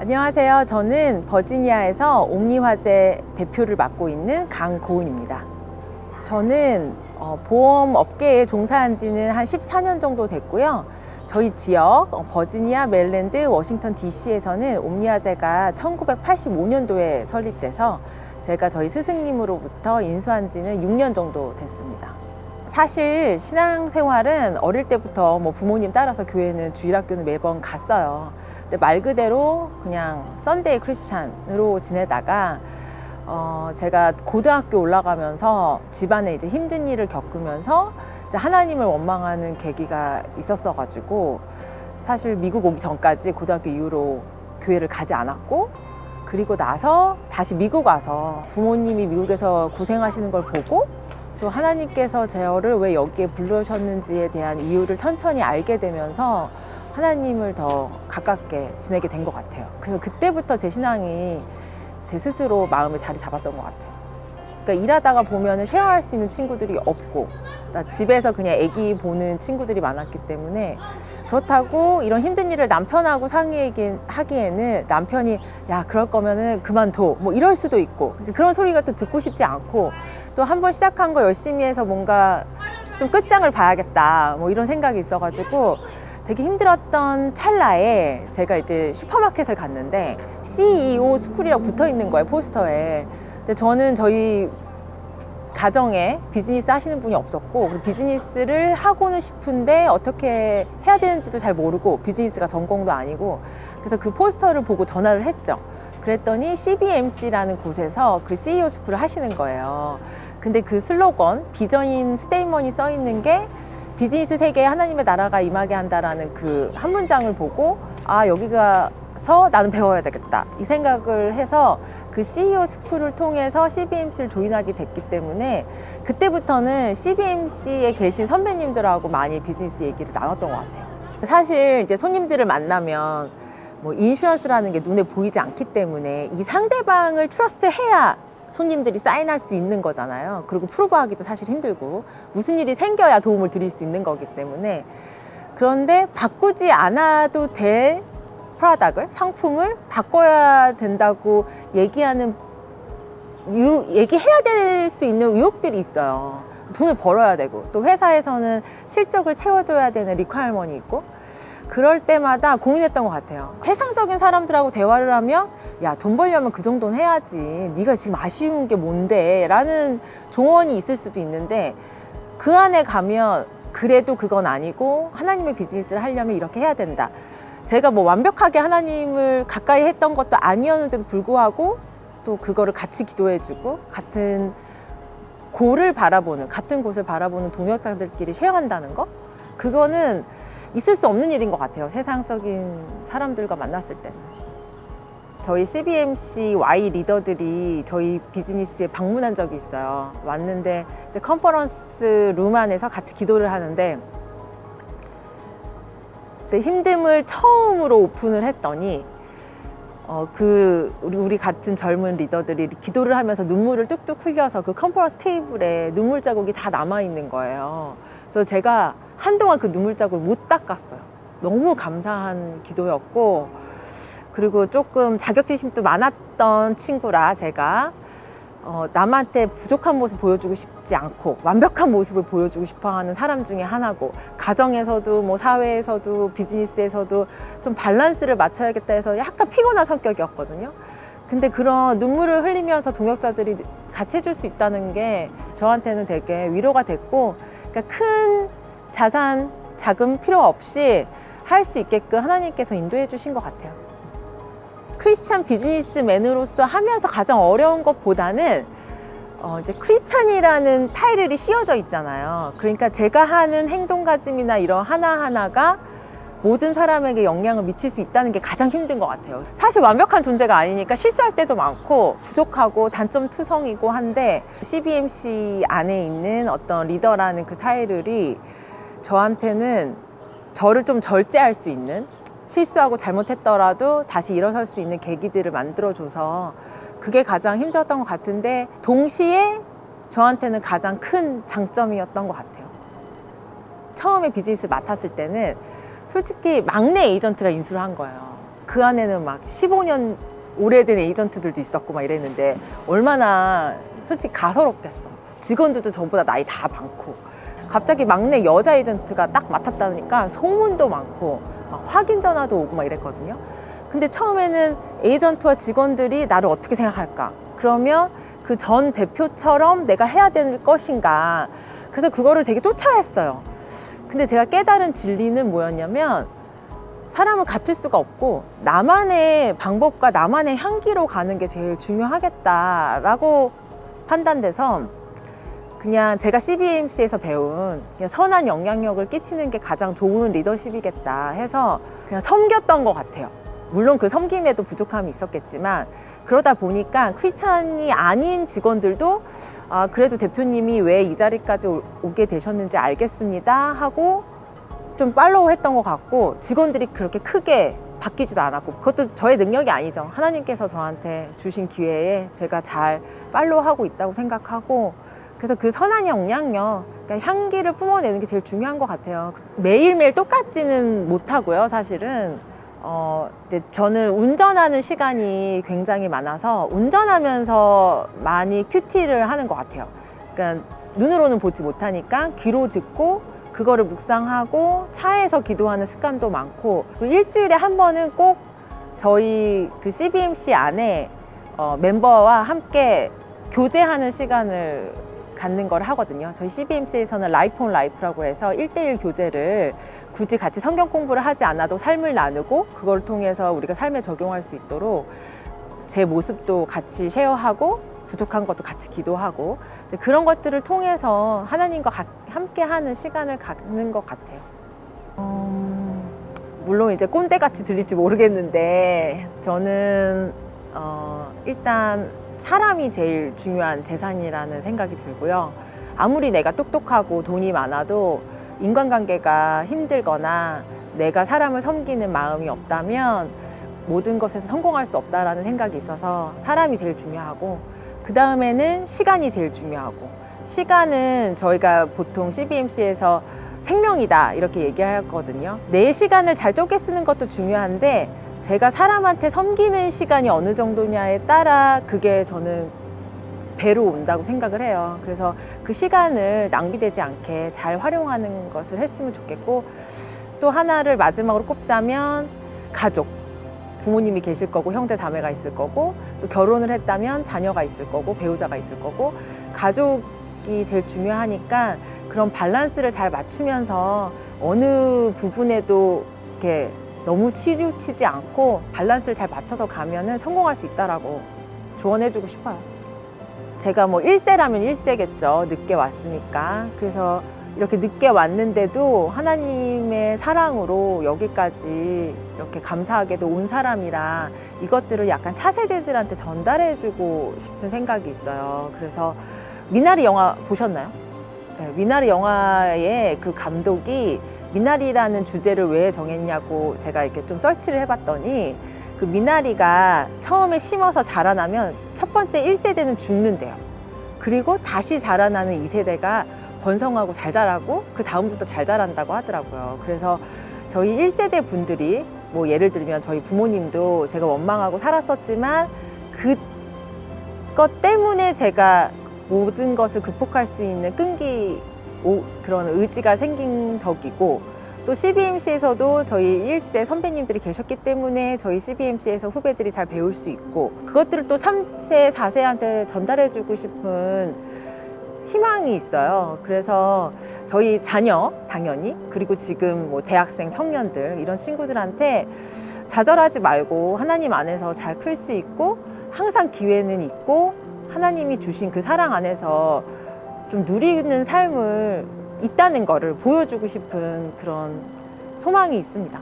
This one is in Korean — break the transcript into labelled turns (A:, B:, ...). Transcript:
A: 안녕하세요. 저는 버지니아에서 옴니화재 대표를 맡고 있는 강고은입니다. 저는 보험 업계에 종사한 지는 한 14년 정도 됐고요. 저희 지역 버지니아, 메릴랜드, 워싱턴 DC에서는 옴니화재가 1985년도에 설립돼서 제가 저희 스승님으로부터 인수한 지는 6년 정도 됐습니다. 사실 신앙생활은 어릴 때부터 부모님 따라서 교회는 주일학교는 매번 갔어요. 근데 말 그대로 그냥 썬데이 크리스찬으로 지내다가 제가 고등학교 올라가면서 집안에 이제 힘든 일을 겪으면서 이제 하나님을 원망하는 계기가 있었어가지고 사실 미국 오기 전까지 고등학교 이후로 교회를 가지 않았고, 그리고 나서 다시 미국 와서 부모님이 미국에서 고생하시는 걸 보고 또 하나님께서 저를 왜 여기에 부르셨는지에 대한 이유를 천천히 알게 되면서 하나님을 더 가깝게 지내게 된 것 같아요. 그래서 그때부터 제 신앙이 제 스스로 마음을 자리 잡았던 것 같아요. 그러니까 일하다가 보면 쉐어할 수 있는 친구들이 없고, 집에서 그냥 애기 보는 친구들이 많았기 때문에, 그렇다고 이런 힘든 일을 남편하고 상의하기에는 남편이 야 그럴 거면은 그만둬 이럴 수도 있고, 그런 소리가 또 듣고 싶지 않고, 또 한 번 시작한 거 열심히 해서 뭔가 좀 끝장을 봐야겠다 이런 생각이 있어가지고 되게 힘들었던 찰나에 제가 이제 슈퍼마켓을 갔는데 CEO 스쿨이라고 붙어 있는 거예요, 포스터에. 근데 저는 저희 가정에 비즈니스 하시는 분이 없었고, 비즈니스를 하고는 싶은데 어떻게 해야 되는지도 잘 모르고, 비즈니스가 전공도 아니고, 그래서 그 포스터를 보고 전화를 했죠. 그랬더니 CBMC라는 곳에서 그 CEO 스쿨을 하시는 거예요. 근데 그 슬로건, 비전인 스테이먼이 써 있는 게 비즈니스 세계에 하나님의 나라가 임하게 한다라는 그 한 문장을 보고, 아 여기가서 나는 배워야 되겠다 이 생각을 해서 그 CEO 스쿨을 통해서 CBMC를 조인하게 됐기 때문에, 그때부터는 CBMC에 계신 선배님들하고 많이 비즈니스 얘기를 나눴던 것 같아요. 사실 이제 손님들을 만나면 인슈런스라는 게 눈에 보이지 않기 때문에 이 상대방을 트러스트해야 손님들이 사인할 수 있는 거잖아요. 그리고 프로브하기도 사실 힘들고, 무슨 일이 생겨야 도움을 드릴 수 있는 거기 때문에. 그런데 바꾸지 않아도 될 프로덕트를, 상품을 바꿔야 된다고 얘기해야 될 수 있는 의혹들이 있어요. 돈을 벌어야 되고, 또 회사에서는 실적을 채워줘야 되는 리ኳ어먼이 있고, 그럴 때마다 고민했던 것 같아요. 세상적인 사람들하고 대화를 하면 야, 돈 벌려면 그 정도는 해야지, 네가 지금 아쉬운 게 뭔데 라는 조언이 있을 수도 있는데, 그 안에 가면 그래도 그건 아니고 하나님의 비즈니스를 하려면 이렇게 해야 된다. 제가 완벽하게 하나님을 가까이 했던 것도 아니었는데도 불구하고 또 그거를 같이 기도해주고 같은 곳을 바라보는 동역자들끼리 쉐어한다는 거, 그거는 있을 수 없는 일인 것 같아요. 세상적인 사람들과 만났을 때는. 저희 CBMC Y 리더들이 저희 비즈니스에 방문한 적이 있어요. 왔는데 이제 컨퍼런스 룸 안에서 같이 기도를 하는데, 제 힘듦을 처음으로 오픈을 했더니 우리 같은 젊은 리더들이 기도를 하면서 눈물을 뚝뚝 흘려서 그 컨퍼런스 테이블에 눈물 자국이 다 남아 있는 거예요. 그래서 제가 한동안 그 눈물 자국을 못 닦았어요. 너무 감사한 기도였고, 그리고 조금 자격지심도 많았던 친구라 제가 남한테 부족한 모습 보여주고 싶지 않고 완벽한 모습을 보여주고 싶어하는 사람 중에 하나고, 가정에서도 사회에서도 비즈니스에서도 좀 밸런스를 맞춰야겠다 해서 약간 피곤한 성격이었거든요. 근데 그런 눈물을 흘리면서 동역자들이 같이 해줄 수 있다는 게 저한테는 되게 위로가 됐고, 그러니까 큰 자금 필요 없이 할 수 있게끔 하나님께서 인도해 주신 것 같아요. 크리스찬 비즈니스맨으로서 하면서 가장 어려운 것보다는 이제 크리스찬이라는 타이틀이 씌워져 있잖아요. 그러니까 제가 하는 행동가짐이나 이런 하나하나가 모든 사람에게 영향을 미칠 수 있다는 게 가장 힘든 것 같아요. 사실 완벽한 존재가 아니니까 실수할 때도 많고 부족하고 단점 투성이고 한데, CBMC 안에 있는 어떤 리더라는 그 타이틀이 저한테는 저를 좀 절제할 수 있는, 실수하고 잘못했더라도 다시 일어설 수 있는 계기들을 만들어줘서 그게 가장 힘들었던 것 같은데, 동시에 저한테는 가장 큰 장점이었던 것 같아요. 처음에 비즈니스 맡았을 때는 솔직히 막내 에이전트가 인수를 한 거예요. 그 안에는 막 15년 오래된 에이전트들도 있었고 막 이랬는데 얼마나 솔직히 가서롭겠어. 직원들도 저보다 나이 다 많고 갑자기 막내 여자 에이전트가 딱 맡았다니까 소문도 많고 막 확인 전화도 오고 막 이랬거든요. 근데 처음에는 에이전트와 직원들이 나를 어떻게 생각할까? 그러면 그 전 대표처럼 내가 해야 될 것인가? 그래서 그거를 되게 쫓아했어요. 근데 제가 깨달은 진리는 뭐였냐면 사람을 갖출 수가 없고 나만의 방법과 나만의 향기로 가는 게 제일 중요하겠다라고 판단돼서 그냥 제가 CBMC에서 배운 그냥 선한 영향력을 끼치는 게 가장 좋은 리더십이겠다 해서 그냥 섬겼던 것 같아요. 물론 그 섬김에도 부족함이 있었겠지만 그러다 보니까 퀴찬이 아닌 직원들도 그래도 대표님이 왜 이 자리까지 오게 되셨는지 알겠습니다 하고 좀 팔로우 했던 것 같고 직원들이 그렇게 크게 바뀌지도 않았고 그것도 저의 능력이 아니죠. 하나님께서 저한테 주신 기회에 제가 잘 팔로우하고 있다고 생각하고 그래서 그 선한 영향력, 그러니까 향기를 뿜어내는 게 제일 중요한 것 같아요. 매일매일 똑같지는 못하고요, 사실은. 이제 저는 운전하는 시간이 굉장히 많아서 운전하면서 많이 큐티를 하는 것 같아요. 그러니까 눈으로는 보지 못하니까 귀로 듣고 그거를 묵상하고 차에서 기도하는 습관도 많고 그리고 일주일에 한 번은 꼭 저희 그 CBMC 안에 멤버와 함께 교제하는 시간을 갖는 걸 하거든요. 저희 CBMC에서는 라이프 온 라이프라고 해서 1대1 교제를 굳이 같이 성경 공부를 하지 않아도 삶을 나누고 그걸 통해서 우리가 삶에 적용할 수 있도록 제 모습도 같이 쉐어하고 부족한 것도 같이 기도하고 그런 것들을 통해서 하나님과 함께 하는 시간을 갖는 것 같아요. 물론 이제 꼰대같이 들릴지 모르겠는데 저는 일단 사람이 제일 중요한 재산이라는 생각이 들고요. 아무리 내가 똑똑하고 돈이 많아도 인간관계가 힘들거나 내가 사람을 섬기는 마음이 없다면 모든 것에서 성공할 수 없다라는 생각이 있어서 사람이 제일 중요하고 그 다음에는 시간이 제일 중요하고 시간은 저희가 보통 CBMC에서 생명이다 이렇게 얘기하거든요. 내 시간을 잘 쪼개 쓰는 것도 중요한데 제가 사람한테 섬기는 시간이 어느 정도냐에 따라 그게 저는 배로 온다고 생각을 해요. 그래서 그 시간을 낭비되지 않게 잘 활용하는 것을 했으면 좋겠고 또 하나를 마지막으로 꼽자면 가족. 부모님이 계실 거고 형제 자매가 있을 거고 또 결혼을 했다면 자녀가 있을 거고 배우자가 있을 거고 가족이 제일 중요하니까 그런 밸런스를 잘 맞추면서 어느 부분에도 이렇게 너무 치우치지 않고 밸런스를 잘 맞춰서 가면은 성공할 수 있다라고 조언해주고 싶어요. 제가 뭐 1세라면 1세겠죠. 늦게 왔으니까. 그래서 이렇게 늦게 왔는데도 하나님의 사랑으로 여기까지 이렇게 감사하게도 온 사람이라 이것들을 약간 차세대들한테 전달해주고 싶은 생각이 있어요. 그래서 미나리 영화 보셨나요? 네, 미나리 영화의 그 감독이 미나리라는 주제를 왜 정했냐고 제가 이렇게 좀 서치를 해봤더니 그 미나리가 처음에 심어서 자라나면 첫 번째 1세대는 죽는데요. 그리고 다시 자라나는 2세대가 번성하고 잘 자라고 그 다음부터 잘 자란다고 하더라고요. 그래서 저희 1세대 분들이 뭐 예를 들면 저희 부모님도 제가 원망하고 살았었지만 그것 때문에 제가 모든 것을 극복할 수 있는 끈기 그런 의지가 생긴 덕이고 또 CBMC에서도 저희 1세 선배님들이 계셨기 때문에 저희 CBMC에서 후배들이 잘 배울 수 있고 그것들을 또 3세, 4세한테 전달해주고 싶은 희망이 있어요. 그래서 저희 자녀 당연히 그리고 지금 뭐 대학생 청년들 이런 친구들한테 좌절하지 말고 하나님 안에서 잘 클 수 있고 항상 기회는 있고 하나님이 주신 그 사랑 안에서 좀 누리는 삶을 있다는 거를 보여주고 싶은 그런 소망이 있습니다.